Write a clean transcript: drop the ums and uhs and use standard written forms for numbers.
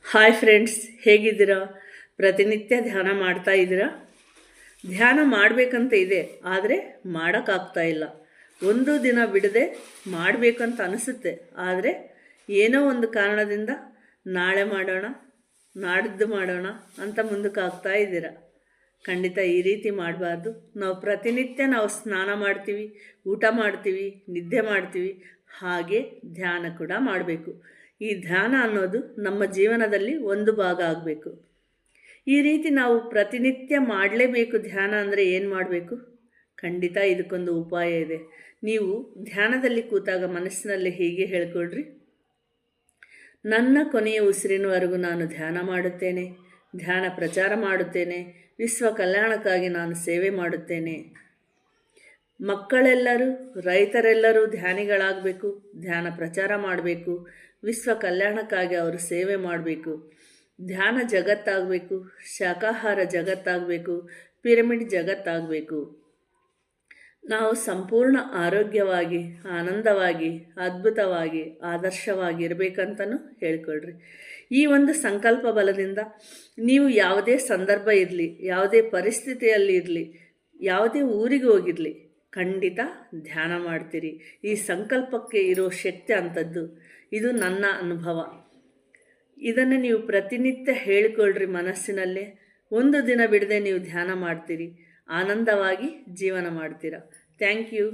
Hi friends, ಹೇಗಿದ್ದೀರಾ? ಪ್ರತಿನಿತ್ಯ ಧ್ಯಾನ ಮಾಡ್ತಾ ಇದ್ದೀರಾ? ಧ್ಯಾನ ಮಾಡಬೇಕಂತ ಇದೆ, ಆದರೆ ಮಾಡೋಕ್ಕಾಗ್ತಾ ಇಲ್ಲ. ಒಂದು ದಿನ ಬಿಡದೆ ಮಾಡಬೇಕಂತ ಅನಿಸುತ್ತೆ, ಆದರೆ ಏನೋ ಒಂದು ಕಾರಣದಿಂದ ನಾಳೆ ಮಾಡೋಣ, ನಾಡಿದ್ದು ಮಾಡೋಣ ಅಂತ ಮುಂದಕ್ಕೆ ಆಗ್ತಾ ಇದ್ದೀರಾ. ಖಂಡಿತ ಈ ರೀತಿ ಮಾಡಬಾರ್ದು. ನಾವು ಸ್ನಾನ ಮಾಡ್ತೀವಿ, ಊಟ ಮಾಡ್ತೀವಿ, ನಿದ್ದೆ ಮಾಡ್ತೀವಿ, ಹಾಗೆ ಧ್ಯಾನ ಕೂಡ ಮಾಡಬೇಕು. ಈ ಧ್ಯಾನ ಅನ್ನೋದು ನಮ್ಮ ಜೀವನದಲ್ಲಿ ಒಂದು ಭಾಗ ಆಗಬೇಕು. ಈ ರೀತಿ ನಾವು ಪ್ರತಿನಿತ್ಯ ಮಾಡಲೇಬೇಕು. ಧ್ಯಾನ ಅಂದರೆ ಏನು ಮಾಡಬೇಕು? ಖಂಡಿತ ಇದಕ್ಕೊಂದು ಉಪಾಯ ಇದೆ. ನೀವು ಧ್ಯಾನದಲ್ಲಿ ಕೂತಾಗ ಮನಸ್ಸಿನಲ್ಲಿ ಹೀಗೆ ಹೇಳ್ಕೊಳ್ರಿ: ನನ್ನ ಕೊನೆಯ ಉಸಿರಿನವರೆಗೂ ನಾನು ಧ್ಯಾನ ಮಾಡುತ್ತೇನೆ, ಧ್ಯಾನ ಪ್ರಚಾರ ಮಾಡುತ್ತೇನೆ, ವಿಶ್ವ ಕಲ್ಯಾಣಕ್ಕಾಗಿ ನಾನು ಸೇವೆ ಮಾಡುತ್ತೇನೆ. ಮಕ್ಕಳೆಲ್ಲರೂ, ರೈತರೆಲ್ಲರೂ ಧ್ಯಾನಿಗಳಾಗಬೇಕು, ಧ್ಯಾನ ಪ್ರಚಾರ ಮಾಡಬೇಕು, ವಿಶ್ವ ಕಲ್ಯಾಣಕ್ಕಾಗಿ ಅವರು ಸೇವೆ ಮಾಡಬೇಕು. ಧ್ಯಾನ ಜಗತ್ತಾಗಬೇಕು, ಶಾಕಾಹಾರ ಜಗತ್ತಾಗಬೇಕು, ಪಿರಮಿಡ್ ಜಗತ್ತಾಗಬೇಕು. ನಾವು ಸಂಪೂರ್ಣ ಆರೋಗ್ಯವಾಗಿ, ಆನಂದವಾಗಿ, ಅದ್ಭುತವಾಗಿ, ಆದರ್ಶವಾಗಿ ಇರಬೇಕಂತಲೂ ಹೇಳ್ಕೊಳ್ರಿ. ಈ ಒಂದು ಸಂಕಲ್ಪ ಬಲದಿಂದ ನೀವು ಯಾವುದೇ ಸಂದರ್ಭ ಇರಲಿ, ಯಾವುದೇ ಪರಿಸ್ಥಿತಿಯಲ್ಲಿ ಇರಲಿ, ಯಾವುದೇ ಊರಿಗೆ ಹೋಗಿರಲಿ, ಖಂಡಿತ ಧ್ಯಾನ ಮಾಡ್ತೀರಿ. ಈ ಸಂಕಲ್ಪಕ್ಕೆ ಇರೋ ಶಕ್ತಿ ಅಂಥದ್ದು. ಇದು ನನ್ನ ಅನುಭವ. ಇದನ್ನು ನೀವು ಪ್ರತಿನಿತ್ಯ ಹೇಳಿಕೊಳ್ಳ್ರಿ ಮನಸ್ಸಿನಲ್ಲೇ. ಒಂದು ದಿನ ಬಿಡದೆ ನೀವು ಧ್ಯಾನ ಮಾಡ್ತೀರಿ, ಆನಂದವಾಗಿ ಜೀವನ ಮಾಡ್ತೀರಾ. Thank you.